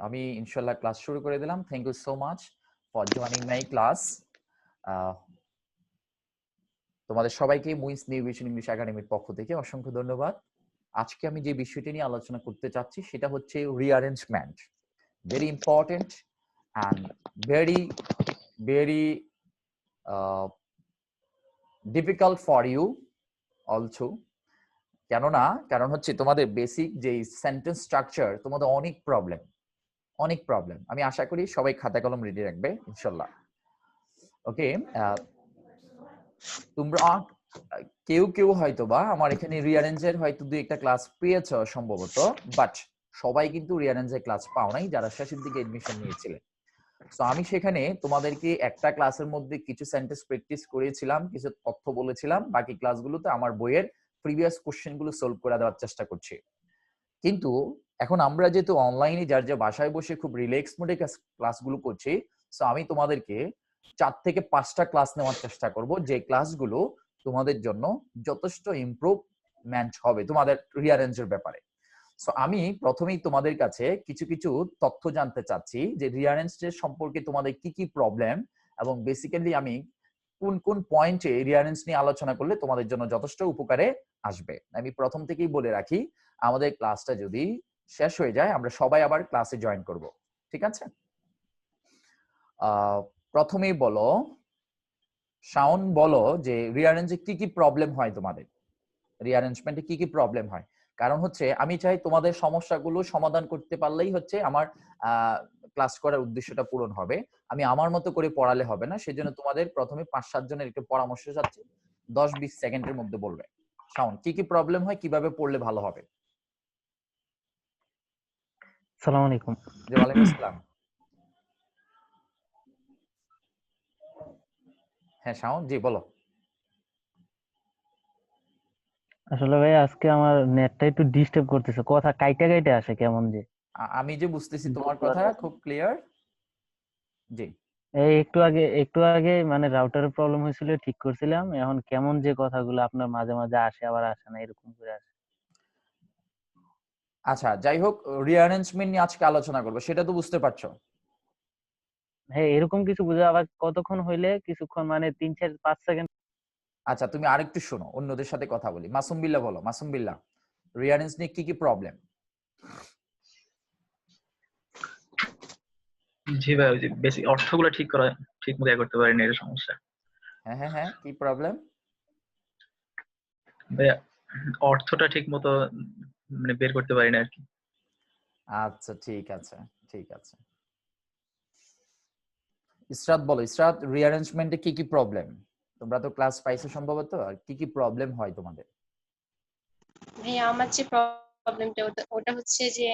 আমি ইনশাল্লাহ ক্লাস শুরু করে দিলাম। Thank you so much for joining my class. তোমাদের সবাইকে মুইন্স নিউ ভিশন ইংলিশ একাডেমির পক্ষ থেকে অসংখ্য ধন্যবাদ। আজকে আমি যে বিষয়টি নিয়ে আলোচনা করতে চাচ্ছি সেটা হচ্ছে rearrangement. Very important and very very difficult for you also. কারণ হচ্ছে তোমাদের বেসিক যে সেন্টেন্স স্ট্রাকচার তোমাদের অনেক প্রবলেম। আমি আশা করি সবাই খাতা কলম রেডি রাখবে ইনশাল্লাহ। ওকে, তোমরা কেউ কেউ হয়তো বা আমার এখানে রিঅ্যারেঞ্জের হয়তো দুই একটা ক্লাস পেয়েছো সম্ভবত, বাট সবাই কিন্তু রিঅ্যারেঞ্জের ক্লাস পাও নাই যারা শেষের দিকে এডমিশন নিয়েছিলেন। তো আমি সেখানে তোমাদেরকে একটা ক্লাসের মধ্যে কিছু সেন্টেন্স প্র্যাকটিস করিয়েছিলাম, কিছু তথ্য বলেছিলাম, বাকি ক্লাসগুলোতে আমার বইয়ের প্রিভিয়াস কোশ্চেন গুলো সলভ করে দেওয়ার চেষ্টা করছি। কিন্তু এখন আমরা যেহেতু অনলাইনে যার যে বাসায় বসে খুব রিল্যাক্স মোডে ক্লাসগুলো করছি, সো আমি তোমাদেরকে 4 থেকে 5টা ক্লাস নেওয়ার চেষ্টা করব, যে ক্লাসগুলো তোমাদের জন্য যথেষ্ট ইমপ্রুভমেন্ট হবে তোমাদের রিঅ্যারেঞ্জের ব্যাপারে। সো আমি প্রথমেই তোমাদের কাছে কিছু কিছু তথ্য জানতে চাচ্ছি যে রিঅ্যারেঞ্জের সম্পর্কে তোমাদের কি কি প্রবলেম, এবং বেসিক্যালি আমি কোন কোন পয়েন্টে রিঅ্যারেঞ্জ নিয়ে আলোচনা করলে তোমাদের জন্য যথেষ্ট উপকারে আসবে। আমি প্রথম থেকেই বলে রাখি, আমাদের ক্লাসটা যদি শেষ হয়ে যায় আমরা সবাই আবার ক্লাসে জয়েন করব, ঠিক আছে? প্রথমেই বলো, শাওন বলো যে রিঅ্যারেঞ্জে কি কি প্রবলেম হয় তোমাদের, রিঅ্যারেঞ্জমেন্টে কি কি প্রবলেম হয়। কারণ হচ্ছে আমি চাই তোমাদের সমস্যাগুলো সমাধান করতে পারলেই হচ্ছে আমার ক্লাস করার উদ্দেশ্যটা পূরণ হবে। আমি আমার মতো করে পড়ালে হবে না, সেজন্য তোমাদের প্রথমে 5-7 জনের একটু পরামর্শ চাচ্ছি, 10-20 সেকেন্ডের মধ্যে বলবে। শাওন, কি কি প্রবলেম হয়, কিভাবে পড়লে ভালো হবে? আসসালামু আলাইকুম। জি, ওয়ালাইকুম আসসালাম। হ্যাঁ শাওন, জি বলো। আসলে ভাই আজকে আমার নেটটা একটু ডিস্টার্ব করতেছে, কথা কাইটা কাইটা আসে কেমন যে। আমি যে বুঝতেছি তোমার বুঝতে কথা পারতেছি খুব না। ক্লিয়ার। জি। এই একটু আগে মানে রাউটারের প্রবলেম হয়েছিল, ঠিক করছিলাম। এখন কেমন যে কথাগুলো আপনার মাঝে মাঝে আসে আবার আসে না, এরকম করে আসে। আচ্ছা, যাই হোক, রিঅ্যারেঞ্জমেন্ট নিয়ে আজকে আলোচনা করবো, সেটা তো বুঝতে পারছো। হ্যাঁ, এরকম কিছু বুঝে আবার কতক্ষণ হইলে কিছুক্ষণ মানে 3-4-5 সেকেন্ড। আচ্ছা, তুমি আরেকটু শোনো, অন্যদের সাথে কথা বলি। মাসুম বিল্লাহ বলো, মাসুম বিল্লাহ, রিঅ্যারেঞ্জ নিয়ে কি কি প্রবলেম? জি ভাই, ওই যে বেসিক অর্থগুলো ঠিক মতো করতে পারিনি, এটা সমস্যা। হ্যাঁ হ্যাঁ হ্যাঁ, কি প্রবলেম? ভাই, অর্থটা ঠিক মতো মানে বের করতে পারি না আর কি। আচ্ছা ঠিক আছে, ঠিক আছে। ইসরাত বলো, ইসরাত, রিঅ্যারেঞ্জমেন্টে কি কি প্রবলেম? তোমরা তো ক্লাস পাইছো সম্ভবত, আর কি কি প্রবলেম হয় তোমাদের? ভাইয়া আমার যে প্রবলেমটা ওটা হচ্ছে যে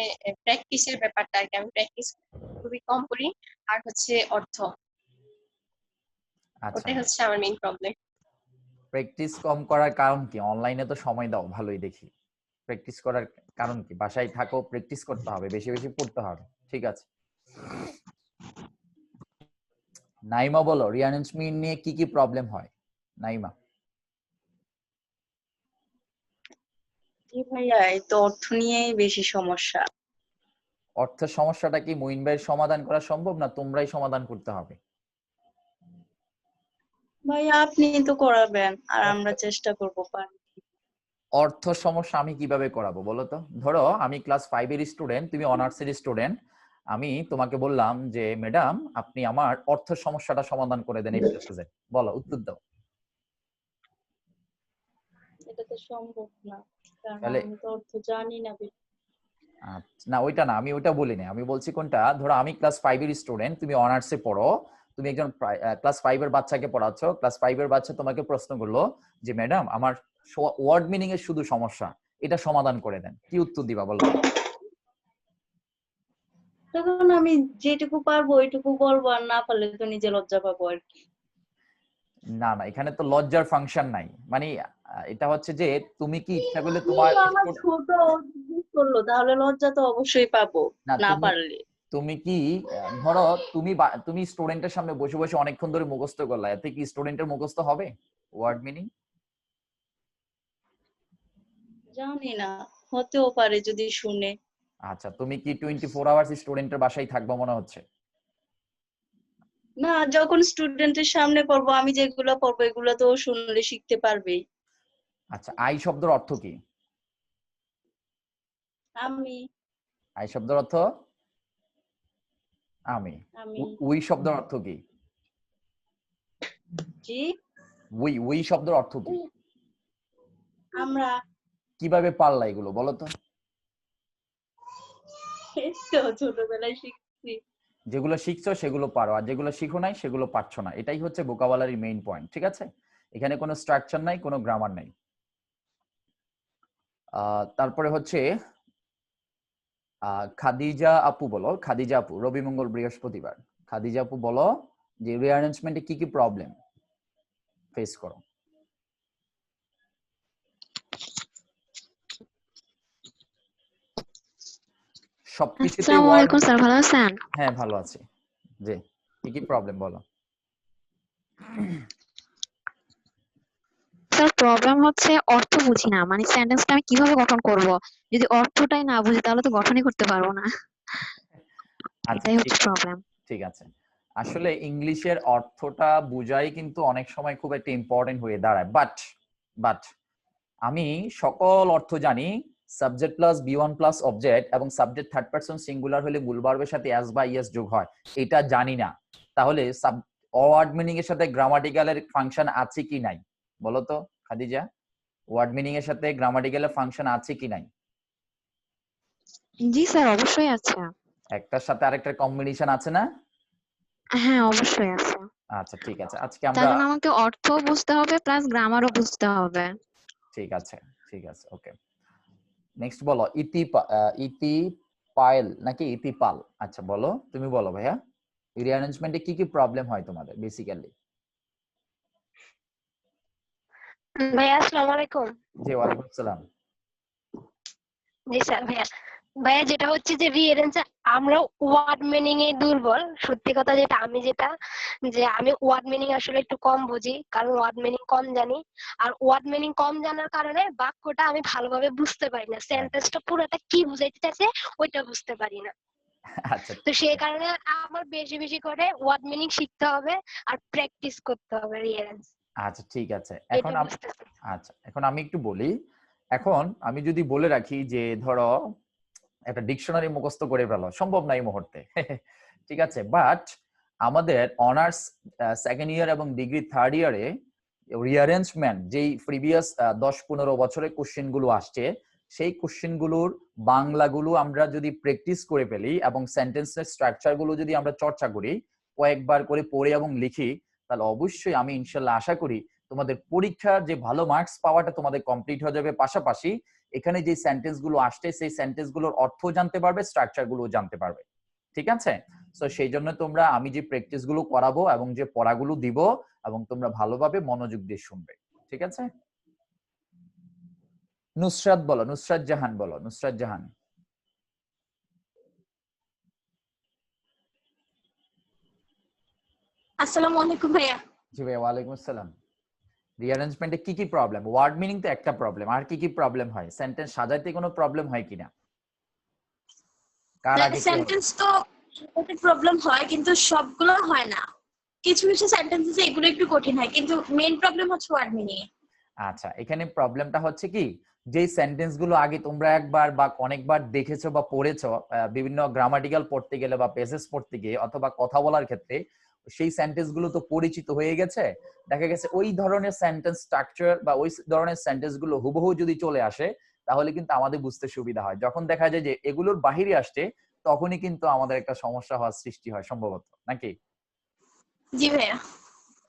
প্র্যাকটিসের ব্যাপারটা আর কি। আমি প্র্যাকটিস খুবই কম করি। আর হচ্ছে অর্থ, আচ্ছা, ওটাই হচ্ছে আমার মেইন প্রবলেম। প্র্যাকটিস কম করার কারণ কি? অনলাইনে তো সময় দাও ভালোই দেখি। প্র্যাকটিস করার কারণ কি? বাসায় থাকো, প্র্যাকটিস করতে হবে, বেশি বেশি পড়তে হবে, ঠিক আছে। নাইমা বলো, রিঅ্যারেঞ্জমেন্ট নিয়ে কি কি প্রবলেম হয়? নাইমা। জি ভাইয়া, এই তো অর্থ নিয়েই বেশি সমস্যা। অর্থের সমস্যাটা কি মুইন ভাইয়ের সমাধান করা সম্ভব, না তোমরাই সমাধান করতে হবে? ভাইয়া আপনি তো করাবেন আর অর্থ আমরা চেষ্টা করবো পারি। অর্থ সমস্যা আমি কিভাবে করাবো বলো তো? ধরো আমি ক্লাস 5 এর স্টুডেন্ট, তুমি অনার্সের স্টুডেন্ট। আমি তোমাকে বললাম যে ম্যাডাম আপনি আমার অর্থ সমস্যাটা সমাধান করে দেন এই প্যাসেজে, বলো, উত্তর দাও। এটা তো সম্ভব না, কারণ তাহলে আমি তো অর্থ জানি না বেশি। না, ওইটা না, আমি ওইটা বলিনি। আমি বলছি কোনটা, ধরো আমি ক্লাস 5 এর স্টুডেন্ট, তুমি অনার্সে পড়ো। তুমি একজন ক্লাস 5 এর বাচ্চাকে পড়াচ্ছ। ক্লাস 5 এর বাচ্চা তোমাকে প্রশ্ন করলো যে ম্যাডাম আমার ওয়ার্ড মিনিং এর শুধু সমস্যা, এটা সমাধান করে দেন, কি উত্তর দিবা বলো? তখন আমি যেটুকু পারবো ওইটুকু বলবো, আর না পারলে তো নিজে লজ্জা পাবো আর কি। না না, এখানে তো লজ্জার ফাংশন নাই। মানে এটা হচ্ছে যে তুমি কি ইচ্ছা করলে তোমার আমার ছোট জিজ্ঞেস করলো, তাহলে লজ্জা তো অবশ্যই পাবো না না তুমি পারলে। তুমি কি ধরো তুমি স্টুডেন্টের সামনে বসে বসে অনেকক্ষণ ধরে মুখস্থ করলা, এতে কি স্টুডেন্টের মুখস্থ হবে ওয়ার্ড মিনিং? জানি না, হতেও পারে যদি শুনে। আচ্ছা, তুমি কি 24 আওয়ার্স স্টুডেন্টের বাসায় থাকবা মনে হচ্ছে? না, যখন স্টুডেন্টের সামনে পড়বো, আমি যেগুলো পড়বো এগুলো তো ও শুনলে শিখতে পারবেই। আচ্ছা, আই শব্দের অর্থ কি? আমি আই শব্দের অর্থ আমি। আমি উই শব্দের অর্থ কি? জি, উই শব্দের অর্থ কি? আমরা কিভাবে পারলা এগুলো বলো তো? এই তো ছোটবেলায় শিখছি। যেগুলো শিখছো সেগুলো পারো, আর যেগুলো শিখো নাই সেগুলো পারছো না। এটাই হচ্ছে ভোকাবুলারি মেইন পয়েন্ট, ঠিক আছে? এখানে কোনো স্ট্রাকচার নাই, কোনো গ্রামার নাই। তারপরে হচ্ছে খাদিজা আপু বলো, খাদিজা আপু, রবি মঙ্গল বৃহস্পতিবার। খাদিজা আপু বলো যে রিঅ্যারেঞ্জমেন্টে কি কি প্রবলেম ফেস করো? সবকিছুতে আসসালামু ওয়ার্ড, আলাইকুম স্যার, ভালো আছেন? হ্যাঁ ভালো আছি। জি, কি কি প্রবলেম বলো? স্যার প্রবলেম হচ্ছে অর্থ বুঝি না, মানে সেন্টেন্সটা আমি কিভাবে গঠন করব, যদি অর্থটাই না বুঝি তাহলে তো গঠনই করতে পারবো না। আচ্ছা এটাই ঠিক হচ্ছে প্রবলেম। ঠিক আছে। আসলে ইংলিশের অর্থটা বুঝাই কিন্তু অনেক সময় খুব একটা ইম্পর্টেন্ট হয়ে দাঁড়ায়, বাট আমি সকল অর্থ জানি subject plus B one plus object এবং সাবজেক্ট থার্ড পারসন সিঙ্গুলার হলে মূল ভার্বের সাথে এস বা ইএস যোগ হয়, এটা জানি না। তাহলে ওয়ার্ড মিনিং এর সাথে গ্রামাটিক্যালের ফাংশন আছে কি নাই বলো তো খাদিজা? ওয়ার্ড মিনিং এর সাথে গ্রামাটিক্যালের ফাংশন আছে কি নাই? জি স্যার, অবশ্যই আছে। একটার সাথে আরেকটার কম্বিনেশন আছে না? হ্যাঁ, অবশ্যই আছে। আচ্ছা ঠিক আছে, আজকে তার আমরা জন্য আমাকে অর্থ বুঝতে হবে প্লাস গ্রামারও বুঝতে হবে। ঠিক আছে ঠিক আছে ওকে। নেক্সট বলো ইতি পায়েল নাকি ইতিপাল? আচ্ছা বলো, তুমি বলো ভাইয়া, রিঅ্যারেঞ্জমেন্টে কি কি প্রবলেম হয় তোমাদের বেসিক্যালি? ভাইয়া আসসালামু আলাইকুম। জি ওয়ালাইকুম আসসালাম। জি স্যার ভাইয়া, ভাইয়া যেটা হচ্ছে যে রিয়ারেঞ্জ আমরা ওয়ার্ড মিনিং এ দুর্বল। সত্যি কথা যেটা আমি ওয়ার্ড মিনিং আসলে একটু কম বুঝি, কারণ ওয়ার্ড মিনিং কম জানি। আর ওয়ার্ড মিনিং কম জানার কারণে বাক্যটা আমি ভালোভাবে বুঝতে পারি না, সেন্টেন্সটা পুরোটা কি বুঝাইতে চাইছে ওইটা বুঝতে পারি না। আচ্ছা তো সেই কারণে আমার বেশি বেশি করে ওয়ার্ড মিনিং শিখতে হবে আর প্র্যাকটিস করতে হবে রিয়ারেঞ্জ। আচ্ছা ঠিক আছে। এটা বুঝতেছি। আচ্ছা এখন আমি একটু বলি। এখন আমি যদি বলে রাখি যে ধরো একটা ডিকশনারি মুখস্থ করে ফেলো, সম্ভব না এই মুহূর্তে ঠিক আছে, বাট আমাদের অনার্স সেকেন্ড ইয়ার এবং ডিগ্রি থার্ড ইয়ারে রিঅ্যারেঞ্জমেন্ট যেই প্রিভিয়াস 10-15 বছরের কোশ্চেন গুলো আসছে, সেই কোশ্চেন গুলোর বাংলাগুলো আমরা যদি প্র্যাকটিস করে ফেলি এবং সেন্টেন্সের স্ট্রাকচার গুলো যদি আমরা চর্চা করি, কয়েকবার করে পড়ে এবং লিখি, তাহলে অবশ্যই আমি ইনশাল্লাহ আশা করি তোমাদের পরীক্ষার যে ভালো মার্কস পাওয়াটা তোমাদের কমপ্লিট হয়ে যাবে। পাশাপাশি এখানে যে সেন্টেন্স গুলো আসছে সেই সেন্টেন্স গুলোর অর্থ জানতে পারবে, স্ট্রাকচার গুলো জানতে পারবে, ঠিক আছে? তো সেই জন্য তোমরা, আমি যে প্র্যাকটিস গুলো করাবো এবং যে পড়াগুলো দিব, এবং তোমরা ভালোভাবে মনোযোগ দিয়ে শুনবে, ঠিক আছে? নুসরাত বলো, নুসরাত জাহান বলো, নুসরাত জাহান। আসসালামু আলাইকুম ভাইয়া। জি ভাই ওয়ালাইকুম আসসালাম। রিঅ্যারেঞ্জমেন্টে কি কি প্রবলেম? ওয়ার্ড মিনিং তো একটা প্রবলেম, আর কি কি প্রবলেম হয়? সেন্টেন্স সাজাইতে কোনো প্রবলেম হয় কিনা? কার আগে কি হবে? সেন্টেন্স তো প্রবলেম হয়, কিন্তু সবগুলো হয় না। কিছু কিছু সেন্টেন্সে এগুলো একটু কঠিন হয়, কিন্তু মেইন প্রবলেম হচ্ছে ওয়ার্ড মিনিং। আচ্ছা এখানে প্রবলেমটা হচ্ছে কি, যে সেন্টেন্স গুলো আগে তোমরা একবার বা অনেকবার দেখেছো বা পড়েছো, বিভিন্ন গ্রামাটিক্যাল পড়তে গেলে বা পেসেজ পড়তে গিয়ে অথবা কথা বলার ক্ষেত্রে, সেই সেন্টেন্স গুলো তো পরিচিত হয়ে গেছে। দেখা গেছে ওই ধরনের সেন্টেন্স স্ট্রাকচার বা ওই ধরনের সেন্টেন্স গুলো হুবহু যদি চলে আসে, তাহলে কিন্তু আমাদের বুঝতে সুবিধা হয়। যখন দেখা যায় যে এগুলোর বাহিরে আসছে, তখনই কিন্তু আমাদের একটা সমস্যা হওয়ার সৃষ্টি হয় সম্ভবত, নাকি? জি ভাইয়া।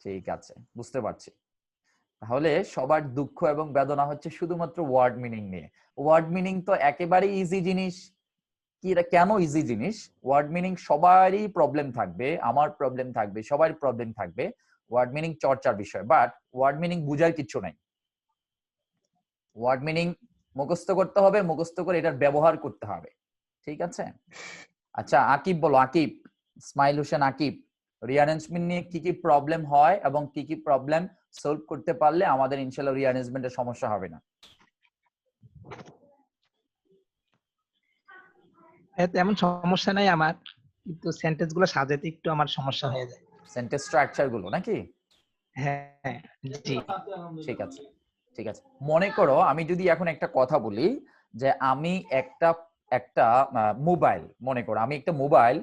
ঠিক আছে, বুঝতে পারছি। তাহলে সবার দুঃখ এবং বেদনা হচ্ছে শুধুমাত্র ওয়ার্ড মিনিং নিয়ে। ওয়ার্ড মিনিং তো একেবারে ইজি জিনিস। কি এটা কেন ইজি জিনিস? ওয়ার্ড মিনিং সবারই প্রবলেম থাকবে, আমার প্রবলেম থাকবে, সবার প্রবলেম থাকবে। ওয়ার্ড মিনিং চর্চার বিষয়, বাট ওয়ার্ড মিনিং বুঝার কিছু নাই। ওয়ার্ড মিনিং মুখস্থ করতে হবে, মুখস্থ করে এটার ব্যবহার করতে হবে, ঠিক আছে? আচ্ছা আকিব বলো, আকিব, ইসমাইল হোসেন আকিব, রিঅ্যারেঞ্জমেন্ট নিয়ে কি কি প্রবলেম হয় এবং কি কি প্রবলেম সলভ করতে পারলে আমাদের ইনশাআল্লাহ রিঅ্যারেঞ্জমেন্টের সমস্যা হবে না? তেমন সমস্যা নাই আমার, কিন্তু সেন্টেন্স গুলো সাজাতে একটু আমার সমস্যা হয়ে যায়। সেন্টেন্স স্ট্রাকচার গুলো নাকি? হ্যাঁ, জি। ঠিক আছে, ঠিক আছে। মনে করো আমি যদি এখন একটা কথা বলি যে আমি একটা একটা মোবাইল, মনে করো আমি একটা মোবাইল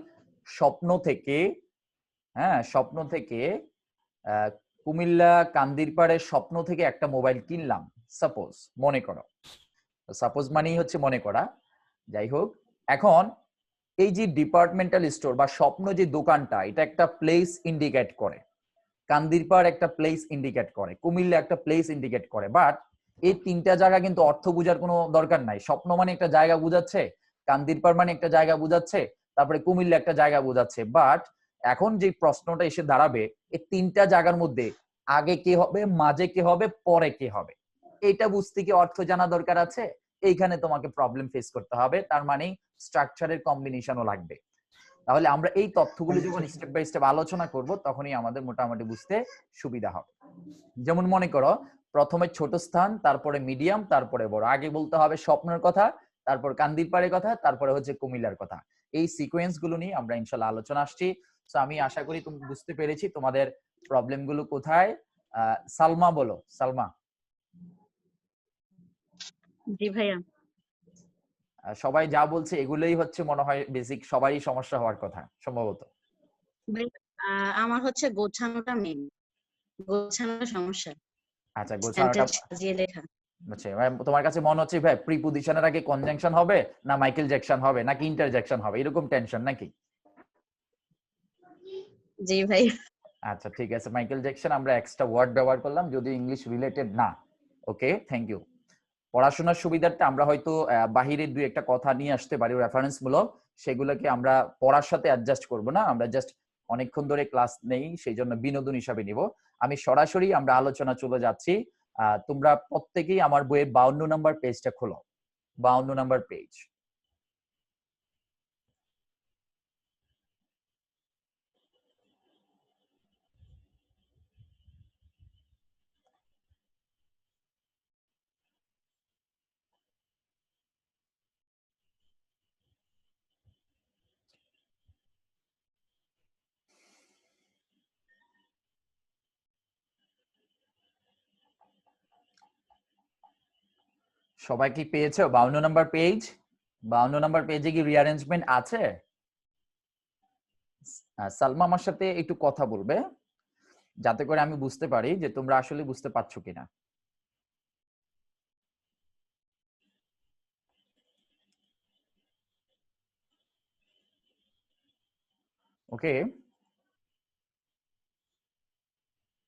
স্বপ্ন থেকে, হ্যাঁ স্বপ্ন থেকে কুমিল্লা কান্দিরপাড়ের স্বপ্ন থেকে একটা মোবাইল কিনলাম, সাপোজ, মনে করো, সাপোজ মানেই হচ্ছে মনে করা। যাই হোক, এখন এই যে ডিপার্টমেন্টাল স্টোর বা স্বপ্ন যে দোকানটা, এটা একটা প্লেস ইন্ডিকেট করে, কান্দিরপাড় একটা প্লেস ইন্ডিকেট করে, কুমিল্লা একটা প্লেস ইন্ডিকেট করে। বাট এই তিনটা জায়গা কিন্তু অর্থ বোঝার কোনো দরকার নাই। স্বপ্ন মানে একটা জায়গা বোঝাচ্ছে, কান্দিরপাড় মানে একটা জায়গা বোঝাচ্ছে, তারপরে কুমিল্লা একটা জায়গা বোঝাচ্ছে। বাট এখন যে প্রশ্নটা এসে দাঁড়াবে, এই তিনটা জায়গার মধ্যে আগে কে হবে, মাঝে কে হবে, পরে কে হবে, এটা বুঝতে কি অর্থ জানা দরকার আছে? এইখানে তোমাকে প্রবলেম ফেস করতে হবে, তার মানে স্ট্রাকচারের কম্বিনেশনও লাগবে। তাহলে আমরা এই তথ্যগুলো যখন স্টেপ বাই স্টেপ আলোচনা করব, তখনই আমাদের মোটামুটি বুঝতে সুবিধা হবে। যেমন মনে করো প্রথমে ছোট স্থান, তারপরে মিডিয়াম, তারপরে বড়। আগে বলতে হবে স্বপ্নের কথা, তারপর কান্দিরপাড়ের কথা, তারপরে হচ্ছে কুমিল্লার কথা। এই সিকোয়েন্স গুলো নিয়ে আমরা ইনশাআল্লাহ আলোচনা আসছি। তো আমি আশা করি তুমি বুঝতে পেরেছি তোমাদের প্রবলেম গুলো কোথায়। সালমা বলো, সালমা। জি ভাইয়া। সবাই যা বলছে এগুলোই হচ্ছে মনে হয় বেসিক, সবারই সমস্যা হওয়ার কথা সম্ভবত। আমার হচ্ছে গোছানোটা মেন, গোছানোটা সমস্যা। আচ্ছা, গোছানোটা সাজিয়ে লেখা। আচ্ছা, তোমার কাছে মনে হচ্ছে ভাই প্রিপজিশনের আগে কনজাংশন হবে, না মাইকেল জ্যাকসন হবে, নাকি ইন্টারজেকশন হবে, এরকম টেনশন নাকি? জি ভাই। আচ্ছা ঠিক আছে, মাইকেল জ্যাকসন আমরা এক্সট্রা ওয়ার্ড ব্যবহার করলাম, যদি ইংলিশ রিলেটেড না। ওকে, থ্যাংক ইউ। পড়াশোনার সুবিধার্থে আমরা হয়তো বাহিরের দুই একটা কথা নিয়ে আসতে পারি রেফারেন্স মূলক, সেগুলোকে আমরা পড়ার সাথে অ্যাডজাস্ট করব না, আমরা জাস্ট অনেকক্ষণ ধরে ক্লাস নেই, সেই জন্য বিনোদন হিসাবে নিব। আমি সরাসরি আমরা আলোচনা চলে যাচ্ছি। তোমরা প্রত্যেকেই আমার বইয়ের 52 নম্বর পেজটা খোলো, 52 নম্বর পেজ। সবাই কি পেয়েছো 52 নম্বর পেজ? 52 নম্বর পেজে কি রিঅ্যারেঞ্জমেন্ট আছে? সালমা আমার সাথে একটু কথা বলবে, যাতে করে আমি বুঝতে পারি যে তোমরা আসলে বুঝতে পারছো কিনা। ওকে,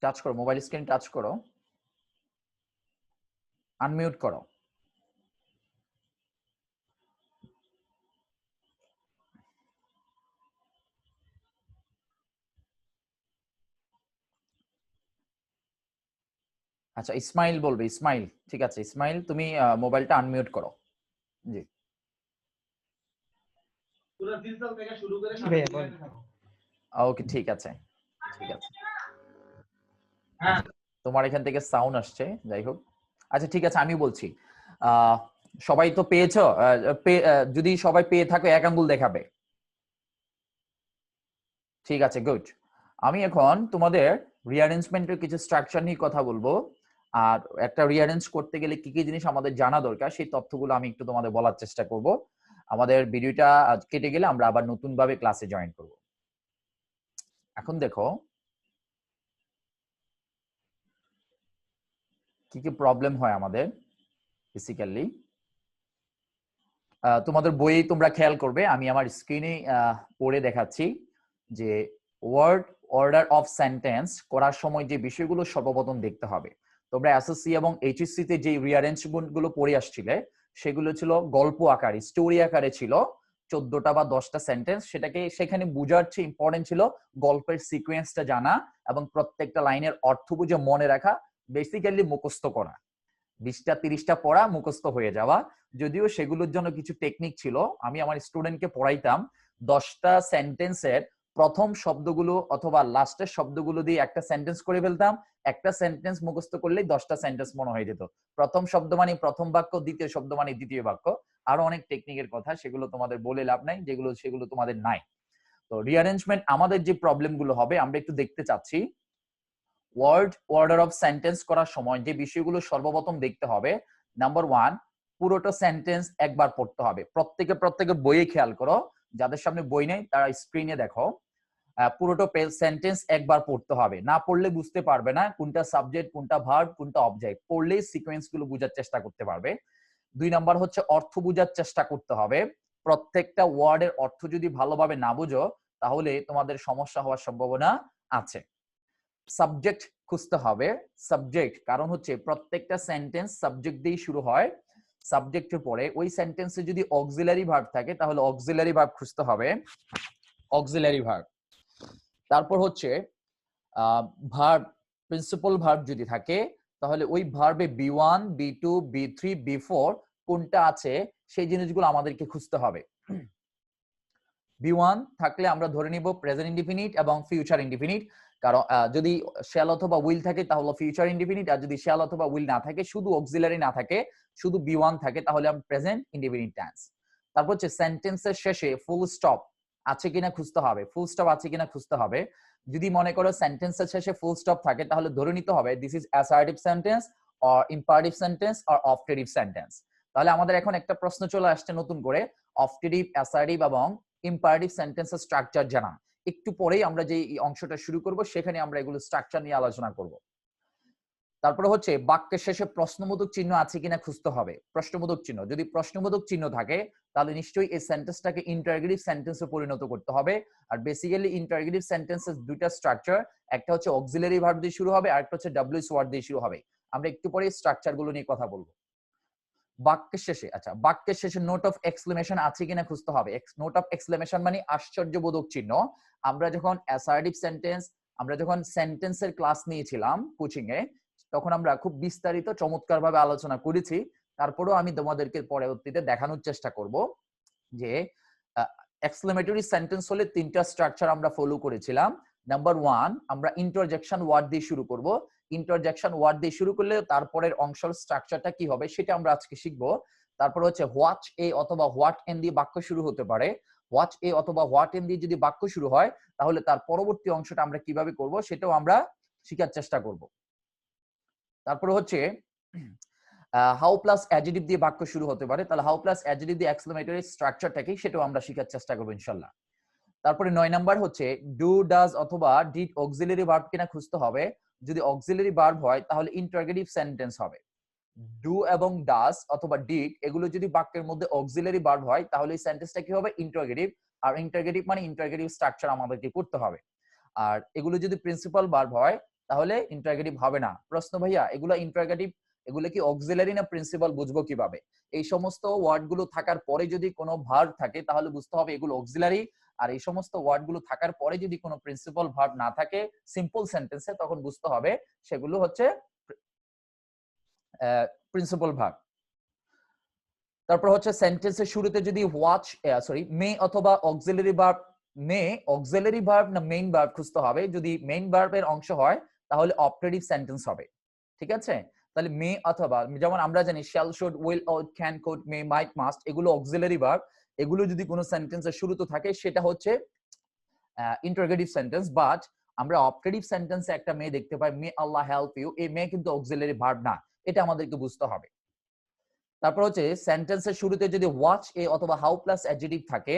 টাচ করো, মোবাইল স্ক্রিন টাচ করো, আনমিউট করো। আচ্ছা, ইসমাইল বলবে, ইসমাইল। ঠিক আছে ইসমাইল, তুমি মোবাইলটা আনমিউট করো। জি, ওকে ঠিক আছে, ঠিক আছে। তোমার এখান থেকে সাউন্ড আসছে, যাই হোক। আচ্ছা ঠিক আছে, আমি বলছি। সবাই তো পেয়েছো? যদি সবাই পেয়ে থাকো এক আঙ্গুল দেখাবে। ঠিক আছে, গুড। আমি এখন তোমাদের রিঅ্যারেঞ্জমেন্টের কিছু স্ট্রাকচার নিয়ে কথা বলবো, আর একটা রিঅ্যারেঞ্জ করতে গেলে কি কি জিনিস আমাদের জানা দরকার সেই তথ্যগুলো আমি একটু তোমাদের বলার চেষ্টা করব। আমাদের ভিডিওটা কেটে গেলে আমরা আবার নতুন ভাবে ক্লাসে জয়েন করব। এখন দেখো কি কি প্রবলেম হয় আমাদের বেসিক্যালি। তোমাদের বইয়ে তোমরা খেয়াল করবে, আমি আমার স্ক্রিনে পড়ে দেখাচ্ছি যে ওয়ার্ড অর্ডার অফ সেন্টেন্স করার সময় যে বিষয়গুলো সর্বপ্রথম দেখতে হবে। তোমরা এসএসসি এবং এইচএসসি তে যে রিঅ্যারেঞ্জমেন্ট গুলো পড়ে আসছিলে, সেগুলো ছিল গল্প আকারে, স্টোরি আকারে ছিল 14টা বা 10টা সেন্টেন্স। সেখানে বোঝার চেয়ে ইম্পর্টেন্ট ছিল গল্পের সিকোয়েন্সটা জানা এবং প্রত্যেকটা লাইনের অর্থ বুঝে মনে রাখা, বেসিক্যালি মুখস্থ করা। 20টা 30টা পড়া মুখস্থ হয়ে যাওয়া। যদিও সেগুলোর জন্য কিছু টেকনিক ছিল, আমি আমার স্টুডেন্টকে পড়াইতাম 10টা সেন্টেন্সের প্রথম শব্দগুলো অথবা লাস্টের শব্দগুলো দিয়ে একটা সেন্টেন্স করে ফেলতাম, একটা সেন্টেন্স মুখস্থ করলেই 10টা সেন্টেন্স মনে হয়ে যেত। প্রথম শব্দ মানে প্রথম বাক্য, দ্বিতীয় শব্দ মানে দ্বিতীয় বাক্য। আরো অনেক টেকনিকের কথা, সেগুলো তোমাদের বলে লাভ নাই, সেগুলো তোমাদের নাই। তো রিঅ্যারেঞ্জমেন্ট আমাদের যে প্রবলেম গুলো হবে আমরা একটু দেখতে চাচ্ছি। ওয়ার্ড অর্ডার অফ সেন্টেন্স করার সময় যে বিষয়গুলো সর্বপ্রথম দেখতে হবে, নাম্বার 1, পুরোটা সেন্টেন্স একবার পড়তে হবে। প্রত্যেকে বইয়ে খেয়াল করো, যাদের সামনে বই নেই তারা স্ক্রিনে দেখো। পুরোটা সেন্টেন্স একবার পড়তে হবে, না পড়লে বুঝতে পারবে না কোনটা সাবজেক্ট, কোনটা ভার্ব, কোনটা অবজেক্ট। পড়লেই সিকোয়েন্স গুলো বোঝার চেষ্টা করতে পারবে। 2 নাম্বার হচ্ছে অর্থ বোঝার চেষ্টা করতে হবে। প্রত্যেকটা ওয়ার্ডের অর্থ যদি ভালোভাবে না বুঝো তাহলে তোমাদের সমস্যা হওয়ার সম্ভাবনা আছে। সাবজেক্ট খুঁজতে হবে, সাবজেক্ট, কারণ হচ্ছে প্রত্যেকটা সেন্টেন্স সাবজেক্ট দিয়ে শুরু হয়। সাবজেক্টের পরে ওই সেন্টেন্সে যদি অক্সিলারি ভার্ব থাকে তাহলে অক্সিলারি ভার্ব খুঁজতে হবে, অক্সিলারি ভার্ব। তারপর হচ্ছে ভার্ব, প্রিন্সিপাল ভার্ব যদি থাকে তাহলে ওই ভার্বে B1, B2, B3, B4 কোনটা আছে সেই জিনিসগুলো আমাদেরকে খুঁজতে হবে। B1 থাকলে আমরা ধরে নিব প্রেজেন্ট ইনডিফিনিট এবং ফিউচার ইনডিফিনিট, কারণ যদি শ্যাল অথবা উইল থাকে তাহলে ফিউচার ইনডিফিনিট, আর যদি শ্যাল অথবা উইল না থাকে, শুধু অক্সিলারি না থাকে, শুধু B1 থাকে, তাহলে আমরা প্রেজেন্ট ইনডিফিনিট টেন্স। তারপর হচ্ছে সেন্টেন্সের শেষে ফুল স্টপ আছে কিনা খুঁজতে হবে, ফুল স্টপ আছে কিনা খুঁজতে হবে। যদি মনে করো সেন্টেন্সের শেষে ফুল স্টপ থাকে তাহলে ধরে নিতে হবে this is assertive sentence or imperative sentence or objective sentence. তাহলে আমাদের এখন একটা প্রশ্ন চলে আসছে নতুন করে, অবজেক্টিভ, অ্যাসার্টিভ এবং ইম্পারেটিভ সেন্টেন্সের স্ট্রাকচার জানা। একটু পরেই আমরা যে অংশটা শুরু করব সেখানে আমরা এগুলো স্ট্রাকচার নিয়ে আলোচনা করব। তারপরে হচ্ছে বাক্যের শেষে প্রশ্নবোধক চিহ্ন আছে কিনা খুঁজতে হবে। প্রশ্নবোধক চিহ্ন, যদি প্রশ্নবোধক চিহ্ন থাকে তাহলে নিশ্চয়ই এই সেন্টেন্সটাকে ইন্টারগেটিভ সেন্টেন্সে পরিণত করতে হবে। আর বেসিক্যালি ইন্টারগেটিভ সেন্টেন্সের দুইটা স্ট্রাকচার, একটা হচ্ছে অক্সিলারি ভার্ব দিয়ে শুরু হবে, আর একটা হচ্ছে ডাব্লিউএস ওয়ার্ড দিয়ে শুরু হবে। আমরা একটু পরে স্ট্রাকচার গুলো নিয়ে কথা বলবো। বাক্যের শেষে, আচ্ছা, বাক্যের শেষে নোট অফ এক্সক্লেমেশন আছে কিনা খুঁজতে হবে। নোট অফ এক্সক্লেমেশন মানে আশ্চর্যবোধক চিহ্ন। আমরা যখন অ্যাসার্টিভ সেন্টেন্স, আমরা যখন সেন্টেন্সের ক্লাস নিয়েছিলাম কোচিং এ, তখন আমরা খুব বিস্তারিত চমৎকার ভাবে আলোচনা করেছি। তারপরেও আমি তোমাদেরকে পরবর্তীতে দেখানোর চেষ্টা করব যে এক্সক্লেমেটরি সেন্টেন্স হলে 3টা স্ট্রাকচার আমরা ফলো করেছিলাম। নাম্বার 1, আমরা ইন্টারজেকশন ওয়ার্ড দিয়ে শুরু করব। ইন্টারজেকশন ওয়ার্ড দিয়ে শুরু করলে তারপরের অংশের স্ট্রাকচারটা কি হবে সেটা আমরা আজকে শিখব। তারপর হচ্ছে হোয়াট এ অথবা হোয়াট এন দিয়ে বাক্য শুরু হতে পারে। হোয়াট এ অথবা হোয়াট এন দিয়ে যদি বাক্য শুরু হয় তাহলে তার পরবর্তী অংশটা আমরা কিভাবে করব সেটাও আমরা শেখার চেষ্টা করব। তারপর হচ্ছে হাউ প্লাস অ্যাডজেক্টিভ দিয়ে বাক্য শুরু হতে পারে, তাহলে হাউ প্লাস অ্যাডজেক্টিভ দিয়ে এক্সক্লেমেটরি স্ট্রাকচারটা কি সেটাও আমরা শেখার চেষ্টা করব ইনশাআল্লাহ। তারপরে 9 নাম্বার হচ্ছে ডু, ডাজ অথবা ডিড অক্সিলারি ভার্ব কিনা খুঁজতে হবে। যদি অক্সিলারি ভার্ব হয় তাহলে ইন্টারগেটিভ সেন্টেন্স হবে। ডু এবং ডাজ অথবা ডিড এগুলো যদি বাক্যের মধ্যে অক্সিলারি ভার্ব হয় তাহলে এই সেন্টেন্সটা কি হবে, ইন্টারগেটিভ। আর ইন্টারগেটিভ মানে ইন্টারগেটিভ স্ট্রাকচার আমাদেরকে করতে হবে। আর এগুলো যদি প্রিন্সিপাল ভার্ব হয় তাহলে ইন্টারগেটিভ হবে না। প্রশ্ন, ভাইয়া এগুলো ইন্টারগেটিভ, এগুলো কি অক্সিলারি না প্রিন্সিপাল, বুঝবো কিভাবে? এই সমস্ত ওয়ার্ড গুলো থাকার পরে যদি কোনো ভার্ব থাকে তাহলে বুঝতে হবে এগুলো অক্সিলারি। আর এই সমস্ত ওয়ার্ড গুলো থাকার পরে যদি কোনো প্রিন্সিপাল ভার্ব না থাকে সিম্পল সেন্টেন্সে, তখন বুঝতে হবে সেগুলো হচ্ছে প্রিন্সিপাল ভার্ব। তারপর হচ্ছে সেন্টেন্সের শুরুতে যদি মে অথবা অক্সিলারি ভার্ব, মে অক্সিলারি ভার্ব না মেইন ভার্ব খুঁজতে হবে। যদি মেইন ভার্বের অংশ হয় তাহলে অপারেটিভ সেন্টেন্স হবে। ঠিক আছে, তাহলে মে অথবা, যেমন আমরা জানি shall, should, will, would, can, could, may, might, must এগুলো অক্সিলারি ভার্ব। এগুলো যদি কোনো সেন্টেন্সের শুরুতে থাকে সেটা হচ্ছে ইন্টারগেটিভ সেন্টেন্স। বাট আমরা অপারেটিভ সেন্টেন্সে একটা মে দেখতে পাই, মে আল্লাহ হেল্প ইউ, এই মে কিন্তু অক্সিলারি ভার্ব না, এটা আমাদেরকে বুঝতে হবে। তারপর হচ্ছে সেন্টেন্সের শুরুতে যদি হোয়াট এ অথবা হাউ প্লাস অ্যাডজেক্টিভ থাকে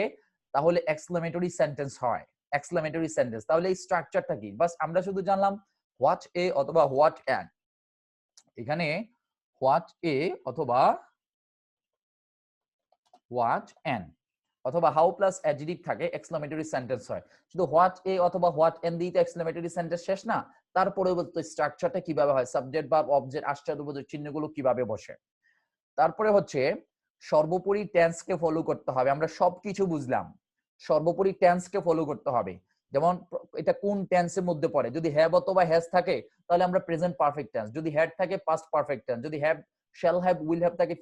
তাহলে এক্সক্লেমেটরি সেন্টেন্স হয়। এক্সক্লেমেটরি সেন্টেন্স, তাহলে এই স্ট্রাকচারটা কি? বাস আমরা শুধু জানলাম হোয়াট এ অথবা হোয়াট এন। এখানে হোয়াট এ অথবা হোয়াট এন অথবা হাউ প্লাস অ্যাডজেক্টিভ থাকে এক্সক্লেমেটরি সেন্টেন্স হয়। শুধু হোয়াট এ অথবা হোয়াট এন দিয়ে তো এক্সক্লেমেটরি সেন্টেন্স শেষ না, তার পরবর্তী স্ট্রাকচারটা কিভাবে হয়, সাবজেক্ট ভার্ব, অবজেক্ট, আশ্চর্যবোধক চিহ্নগুলো কিভাবে বসে। তারপরে হচ্ছে সর্বোপরি টেন্সকে ফলো করতে হবে। আমরা সবকিছু বুঝলাম, সর্বোপরি টেন্সকে ফলো করতে হবে। যেমন এটা কোন টেন্সের মধ্যে পড়ে, যদি হ্যাভ অথবা হ্যাজ থাকে তাহলে আমরা প্রেজেন্ট পারফেক্ট টেন্স, যদি হ্যাড থাকে পাস্ট পারফেক্ট টেন্স, যদি have, shall have, will have থাকে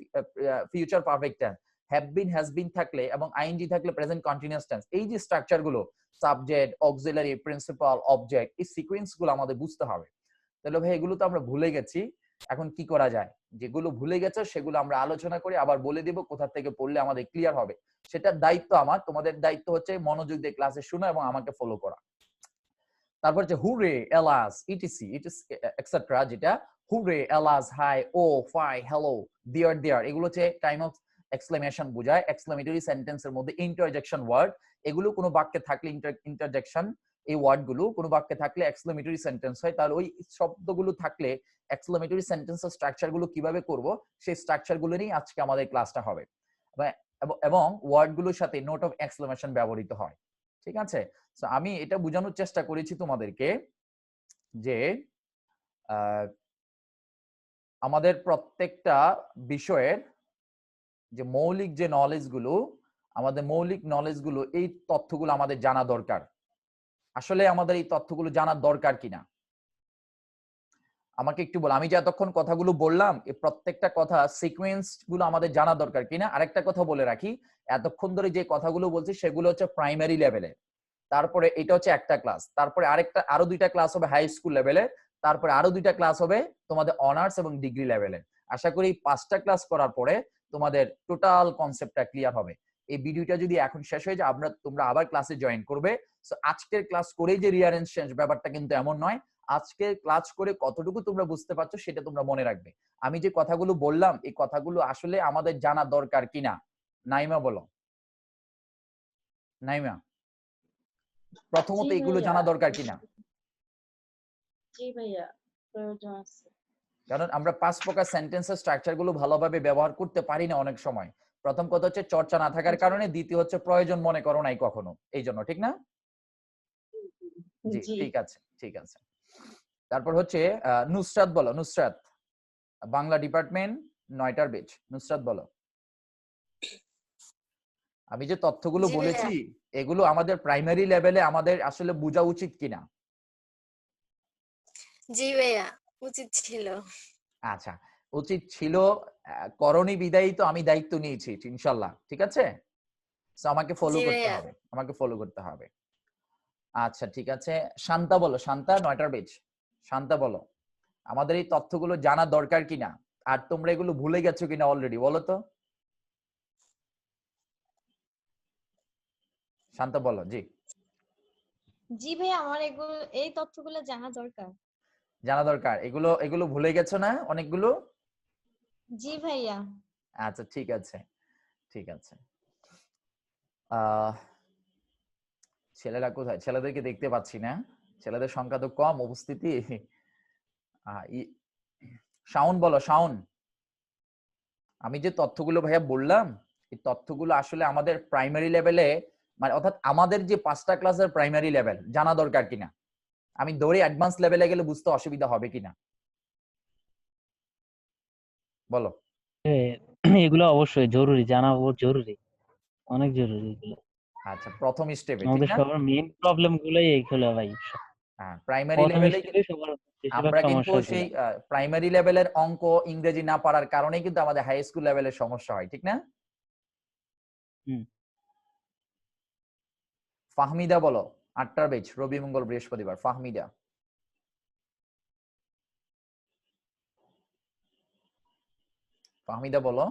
future perfect tense. Have been has been থাকলে এবং আইএনজি থাকলে প্রেজেন্ট কন্টিনিউয়াস টেন্স, এই যে স্ট্রাকচার গুলো সাবজেক্ট, অক্সিলারি, প্রিন্সিপাল, অবজেক্ট, এই সিকোয়েন্স গুলো আমাদের বুঝতে হবে। তাহলে ভাই এগুলো তো আমরা ভুলে গেছি, এখন কি করা যায়? যেগুলো ভুলে গেছে সেগুলো আমরা আলোচনা করে আবার বলে দিব, কোথা থেকে পড়লে আমাদের ক্লিয়ার হবে। সেটার দায়িত্ব আমার, তোমাদের দায়িত্ব হচ্ছে মনোযোগ দিয়ে ক্লাসে শোনা এবং আমাকে ফলো করা। তারপর হচ্ছে হুরে, এলাস, ইটিসি, এটসেট্রা, যেটা হুরে, এলাস, হাই, ও, ফাই, হ্যালো, দেয়ার, এগুলো হচ্ছে টাইম অফ এক্সক্লেমেশন বোঝায়। এক্সক্লেমেটরি সেন্টেন্সের মধ্যে ইন্টারজেকশন ওয়ার্ড, এগুলো কোনো বাক্যে থাকলে ইন্টারজেকশন, এই ওয়ার্ড গুলো কোনো বাক্যে থাকলে এক্সক্লেমেটরি সেন্টেন্স হয়। তাহলে ওই শব্দগুলো থাকলে এক্সক্লেমেটরি সেন্টেন্সের স্ট্রাকচার গুলো কিভাবে করব, সেই স্ট্রাকচার গুলো নিয়ে আজকে আমাদের ক্লাসটা হবে। এবং ওয়ার্ড গুলোর সাথে নোট অফ এক্সক্লেমেশন ব্যবহৃত হয়। ঠিক আছে? সো আমি এটা বোঝানোর চেষ্টা করেছি তোমাদেরকে যে আমাদের প্রত্যেকটা বিষয়ের যে মৌলিক যে নলেজ গুলো, আমাদের মৌলিক নলেজ গুলো, এই তথ্যগুলো আমাদের জানা দরকার। আসলে আমাদের এই তথ্যগুলো জানার দরকার কিনা আমাকে একটু বল। আমি যে এতক্ষণ কথাগুলো বললাম, এই প্রত্যেকটা কথা সিকোয়েন্স গুলো আমাদের জানা দরকার কিনা। আরেকটা কথা বলে রাখি, এতক্ষণ ধরে যে কথাগুলো বলছি সেগুলো হচ্ছে প্রাইমারি লেভেলে, তারপরে এটা হচ্ছে একটা ক্লাস, তারপরে আরো দুইটা ক্লাস হবে হাই স্কুল লেভেলে, তারপরে আরো দুইটা ক্লাস হবে তোমাদের অনার্স এবং ডিগ্রি লেভেলে। আশা করি 5টা ক্লাস করার পরে তোমাদের টোটাল কনসেপ্টটা ক্লিয়ার হবে। এই ভিডিওটা যদি এখন শেষ হয়ে যায়, তোমরা আবার ক্লাসে জয়েন করবে। সো আজকের ক্লাস করেই যে রিয়ারেঞ্জ চেঞ্জ ব্যাপারটা কিন্তু এমন নয়। আজকের ক্লাস করে কতটুকু তোমরা বুঝতে পারছো সেটা তোমরা মনে রাখবে। আমি যে কথাগুলো বললাম, এই কথাগুলো আসলে আমাদের জানা দরকার কিনা। নাইমা বলো, নাইমা, প্রথমত জি এগুলো ভাইয়া, জানা দরকার কিনা? জি ভাইয়া, প্রয়োজন আছে। কারণ আমরা 5 প্রকার সেন্টেন্সের স্ট্রাকচার গুলো ভালোভাবে ব্যবহার করতে পারি না অনেক সময়। প্রথম কথা হচ্ছে চর্চা না থাকার কারণে, দ্বিতীয় হচ্ছে প্রয়োজন মনে করো নাই কখনো, এই জন্য। ঠিক না? জি, জি ঠিক আছে, ঠিক আছে। তারপর হচ্ছে নুসরাত বলো, নুসরাত, বাংলা ডিপার্টমেন্ট 9টার বেচ। নুসরাত বলো, আমি যে তথ্যগুলো জি ভাইয়া। বলেছি এগুলো আমাদের প্রাইমারি লেভেলে আমাদের আসলে বোঝা উচিত কিনা? জি ভাইয়া, উচিত ছিল। আচ্ছা, উচিত ছিল, করণী বিদায়ী তো আমি দায়িত্ব নিয়েছি ইনশাল্লাহ। ঠিক আছে? সো আমাকে ফলো জি করতে ভাইয়া। হবে, আমাকে ফলো করতে হবে। আচ্ছা ঠিক আছে, শান্তা বলো, শান্তা 9টার বেচ। শান্তা বলো, আমাদের এই তথ্যগুলো জানা দরকার কিনা, আর তোমরা এগুলো ভুলে গেছো কিনা অলরেডি, বলো তো। শান্তা বলো। জি, জি ভাইয়া, আমার এই তথ্যগুলো জানা দরকার। জানা দরকার। এগুলো ভুলে গেছো না অনেকগুলো? জি ভাইয়া। আচ্ছা ঠিক আছে, ঠিক আছে। আহ ছেলেরা কোথায়? ছেলেদেরকে দেখতে পাচ্ছি না, ছেলেদের সংখ্যা তো কম উপস্থিতি। শাওন বলো, শাওন, আমি যে তথ্যগুলো ভাইয়া বললাম, এই তথ্যগুলো আসলে আমাদের প্রাইমারি লেভেলে, মানে অর্থাৎ আমাদের যে 5টা ক্লাসের প্রাইমারি লেভেল জানা দরকার কিনা, আমি দৌড়ে অ্যাডভান্স লেভেলে গেলে বুঝতে অসুবিধা হবে কিনা, বলো। এগুলো অবশ্যই জরুরি, জানা জরুরি, অনেক জরুরি এগুলো। আচ্ছা, প্রথম স্টেপে, ঠিক আমাদের না? সবার মেইন প্রবলেম গুলোই এইগুলো ভাই। হ্যাঁ, প্রাইমারি প্রথম লেভেলে স্টেপে সবার বেশিরভাগ আমরা কিন্তু সমস্যা সেই গুলো। প্রাইমারি লেভেলের অঙ্ক ইংরেজি না পারার কারণেই কিন্তু আমাদের হাই স্কুল লেভেলের সমস্যা হয়, ঠিক না? হুম। ফাহমিদা বলো, 8টার বেচ, রবি মঙ্গল বৃহস্পতিবার। ফাহমিদা, ফাহমিদা বলো।